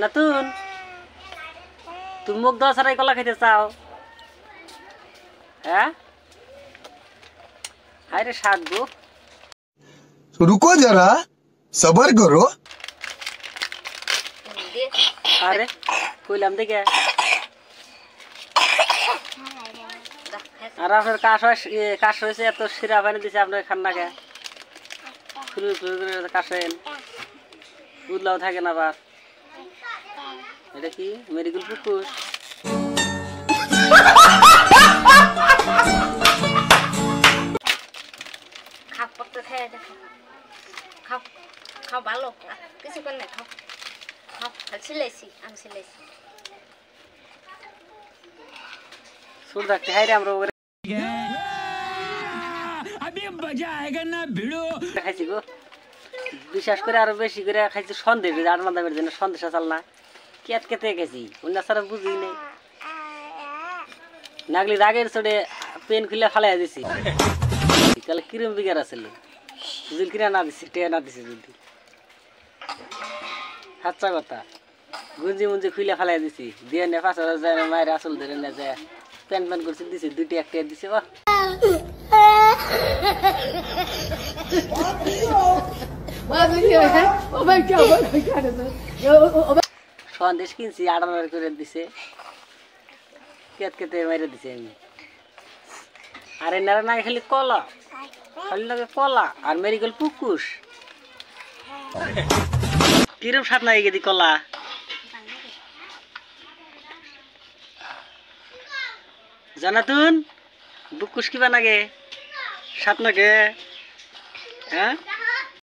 জানাতুন তুমি মুখ দেওয়া ছাড়াই কলা খেতে চাও? হ্যাঁ হায় রে শাক গো। रुको जरा सबर करो। আরে কইলাম দেখে আর আপনার কাশ হয়েছে এত শিরা পানি দিছে আপনার খান না কে ফুল ফুল করে কাশেন উদলাও থাকে না আবার। এটা কি মেডিকেল পুকুর? খাও পড়তে খাই দেখো খাও খাও ভালো কিছু করে না খাও খাও সিলাইছি আমি সিলাইছি সুর থাকতে হাই রে আমরা अभी मजा आएगा ना भिड़ो খাইছি গো। বিশেষ করে আরো বেশি করে খাইছি সন্দেশ আটনা দামের জন্য সন্দেশ চাল না কেত কেতে গেছি অন্য সারা বুঝি নেই নাগলি রাগের চড়ে পেন খুলে ফালাই দিছি তাহলে কিরম বিঘার আছিল জুল কিনা না দিছি টে না দিছি যদি হাচ্চা কথা গুঞ্জি মুঞ্জি খুলে ফালাই দিছি দিয়ে নে ৫,০০০ মায়ের আসল ধরে না যায় প্যান প্যান করছি দিছি দুটি একটা দিছি বা সন্দেশ কিনছি ৮,০০০ করে দিছে কেত কেতে মাইরে দিছে আমি। আর এনারা না খালি কলা খালি লাগে কলা আর মেরিগোল পুকুশ কিরম স্বাদ নাই গেদি কলা জানাতুন বুকুশ কিবা নাগে স্বাদ নাগে হ্যাঁ